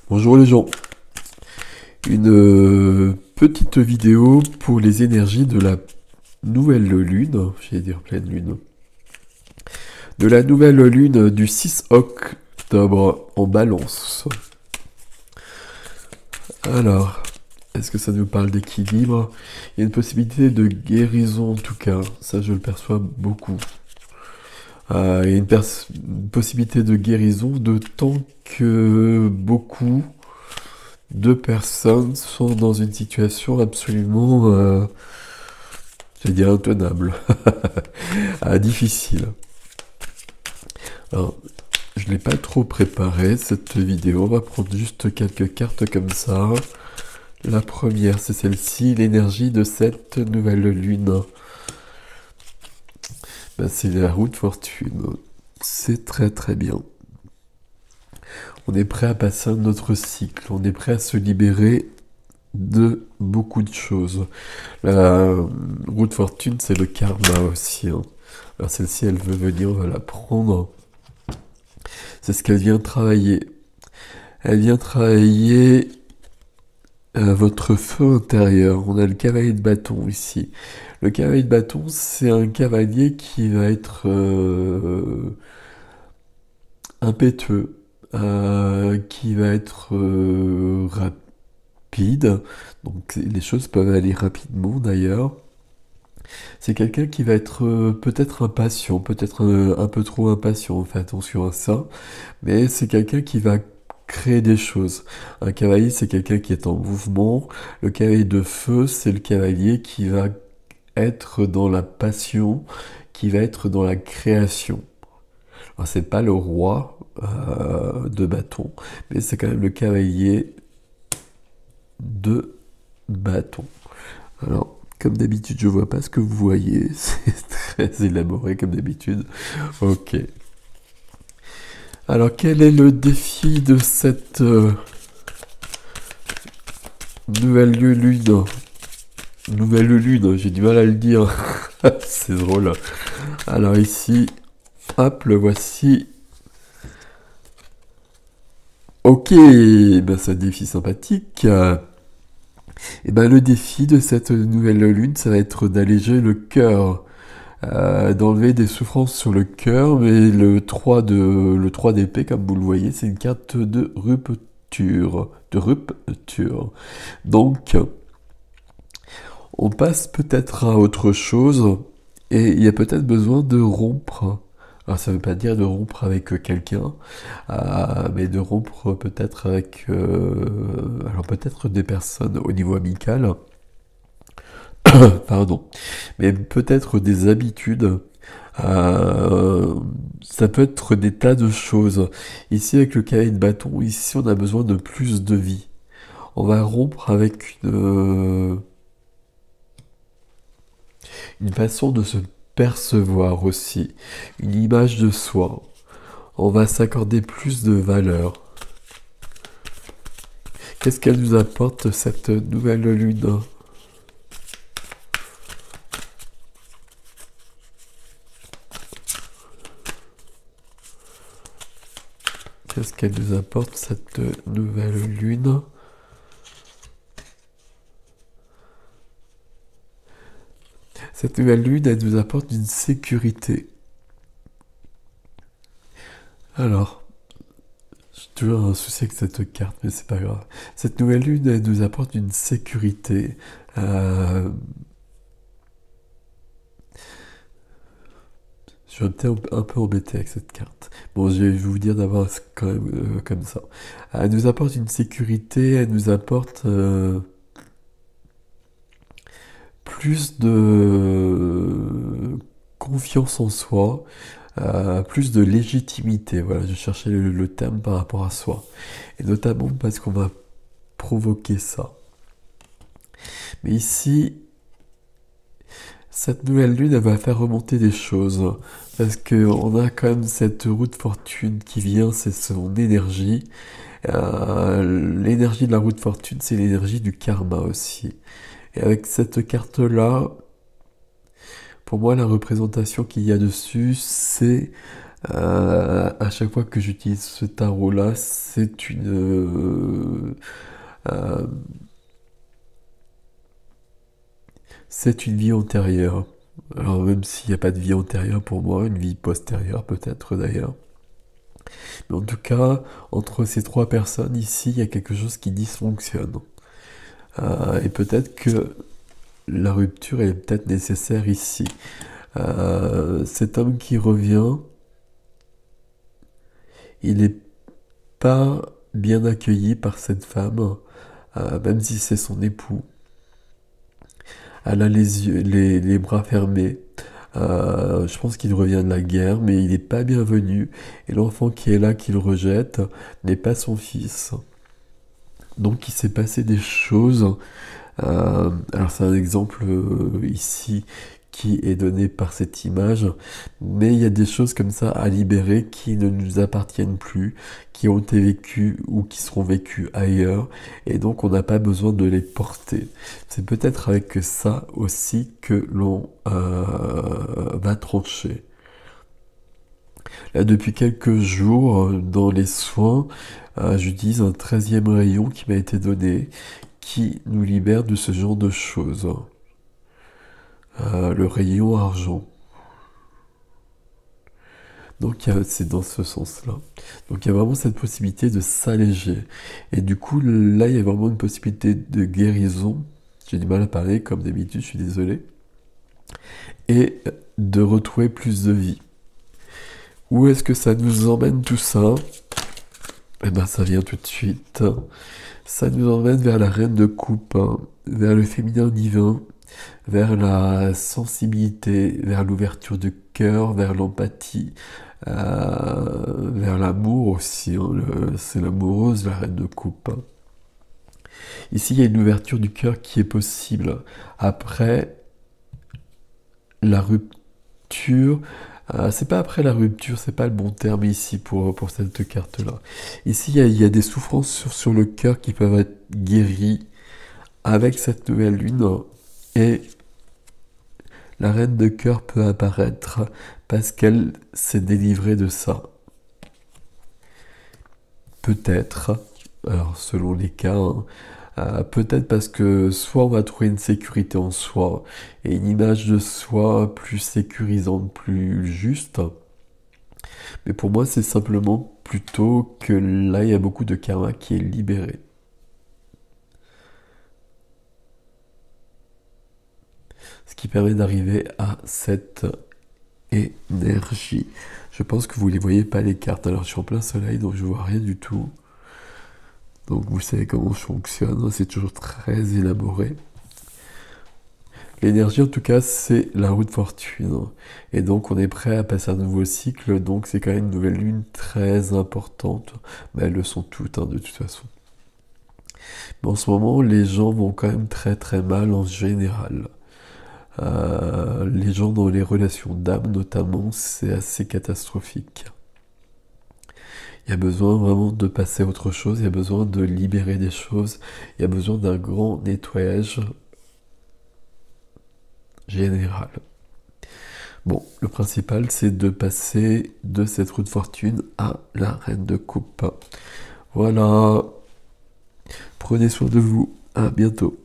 Bonjour les gens, une petite vidéo pour les énergies de la nouvelle lune, j'allais dire pleine lune, de la nouvelle lune du 6 octobre en Balance. Alors, est-ce que ça nous parle d'équilibre? Il y a une possibilité de guérison en tout cas, ça je le perçois beaucoup. Il y a une possibilité de guérison de tant que beaucoup de personnes sont dans une situation absolument, je vais dire, intenable, difficile. Alors, je ne l'ai pas trop préparé cette vidéo, on va prendre juste quelques cartes comme ça. La première, c'est celle-ci, l'énergie de cette nouvelle lune. Ben, c'est la roue de fortune. C'est très très bien. On est prêt à passer un autre cycle, on est prêt à se libérer de beaucoup de choses. La roue de fortune, c'est le karma aussi, hein. Alors celle-ci, elle veut venir, on va la prendre. C'est ce qu'elle vient travailler. Elle vient travailler votre feu intérieur. On a le cavalier de bâton ici. Le cavalier de bâton, c'est un cavalier qui va être impétueux, qui va être rapide. Donc les choses peuvent aller rapidement d'ailleurs. C'est quelqu'un qui va être peut-être impatient, peut-être un peu trop impatient, on fait attention à ça, mais c'est quelqu'un qui va créer des choses. Un cavalier, c'est quelqu'un qui est en mouvement. Le cavalier de feu, c'est le cavalier qui va être dans la passion, qui va être dans la création. Alors, c'est pas le roi de bâton, mais c'est quand même le cavalier de bâton. Alors, comme d'habitude, je vois pas ce que vous voyez. C'est très élaboré comme d'habitude. Ok. Alors, quel est le défi de cette nouvelle lune? Nouvelle lune, j'ai du mal à le dire. C'est drôle. Alors ici, hop, le voici. Ok, ben c'est un défi sympathique. Et ben le défi de cette nouvelle lune, ça va être d'alléger le cœur, d'enlever des souffrances sur le cœur, mais le 3 d'épée, comme vous le voyez, c'est une carte de rupture, Donc, on passe peut-être à autre chose, et il y a peut-être besoin de rompre. Alors ça ne veut pas dire de rompre avec quelqu'un, mais de rompre peut-être avec, alors peut-être des personnes au niveau amical, pardon, mais peut-être des habitudes. Ça peut être des tas de choses. Ici avec le cavalier de bâton, ici on a besoin de plus de vie. On va rompre avec une façon de se percevoir aussi, une image de soi. On va s'accorder plus de valeur. Qu'est-ce qu'elle nous apporte cette nouvelle lune? Qu'est-ce qu'elle nous apporte cette nouvelle lune? Cette nouvelle lune, elle nous apporte une sécurité. Alors, j'ai toujours un souci avec cette carte, mais c'est pas grave. Cette nouvelle lune, elle nous apporte une sécurité. Je suis un peu embêté avec cette carte. Bon, je vais vous dire d'abord quand même comme ça. Elle nous apporte une sécurité, elle nous apporte plus de confiance en soi, plus de légitimité. Voilà, je cherchais le terme par rapport à soi. Et notamment parce qu'on va provoquer ça. Mais ici, cette nouvelle lune, elle va faire remonter des choses. Parce qu'on a quand même cette roue de fortune qui vient, c'est son énergie. L'énergie de la roue de fortune, c'est l'énergie du karma aussi. Et avec cette carte-là, pour moi, la représentation qu'il y a dessus, c'est À chaque fois que j'utilise ce tarot-là, euh, c'est une vie antérieure. Alors même s'il n'y a pas de vie antérieure pour moi, une vie postérieure peut-être d'ailleurs. Mais en tout cas, entre ces trois personnes ici, il y a quelque chose qui dysfonctionne. Et peut-être que la rupture est peut-être nécessaire ici. Cet homme qui revient, il n'est pas bien accueilli par cette femme, même si c'est son époux. Elle a les bras fermés. Je pense qu'il revient de la guerre, mais il n'est pas bienvenu. Et l'enfant qui est là, qu'il rejette, n'est pas son fils. Donc il s'est passé des choses. Alors c'est un exemple ici qui est donné par cette image, mais il y a des choses comme ça à libérer qui ne nous appartiennent plus, qui ont été vécues ou qui seront vécues ailleurs, et donc on n'a pas besoin de les porter. C'est peut-être avec ça aussi que l'on va trancher. Là, depuis quelques jours, dans les soins, j'utilise un 13e rayon qui m'a été donné, qui nous libère de ce genre de choses. Le rayon argent. Donc c'est dans ce sens-là. Donc il y a vraiment cette possibilité de s'alléger. Et du coup, là, il y a vraiment une possibilité de guérison. J'ai du mal à parler, comme d'habitude, je suis désolé. Et de retrouver plus de vie. Où est-ce que ça nous emmène tout ça? Eh ben ça vient tout de suite. Ça nous emmène vers la reine de coupe, hein, vers le féminin divin, vers la sensibilité, vers l'ouverture du cœur, vers l'empathie, vers l'amour aussi. Hein, c'est l'amoureuse, la reine de coupe. Hein. Ici, il y a une ouverture du cœur qui est possible. Après la rupture, c'est pas après la rupture, c'est pas le bon terme ici pour cette carte-là. Ici, il y a des souffrances sur le cœur qui peuvent être guéries avec cette nouvelle lune. Et la reine de cœur peut apparaître parce qu'elle s'est délivrée de ça. Peut-être, alors selon les cas, hein, peut-être parce que soit on va trouver une sécurité en soi et une image de soi plus sécurisante, plus juste. Mais pour moi, c'est simplement plutôt que là, il y a beaucoup de karma qui est libéré. Ce qui permet d'arriver à cette énergie. Je pense que vous ne les voyez pas les cartes. Alors je suis en plein soleil, donc je vois rien du tout. Donc vous savez comment je fonctionne, c'est toujours très élaboré. L'énergie en tout cas c'est la roue de fortune. Et donc on est prêt à passer un nouveau cycle, donc c'est quand même une nouvelle lune très importante. Mais elles le sont toutes hein, de toute façon. Mais en ce moment les gens vont quand même très très mal en général. Les gens dans les relations d'âme notamment, c'est assez catastrophique. Il y a besoin vraiment de passer à autre chose, il y a besoin de libérer des choses, il y a besoin d'un grand nettoyage général. Bon, le principal c'est de passer de cette roue de fortune à la reine de coupe. Voilà, prenez soin de vous, à bientôt.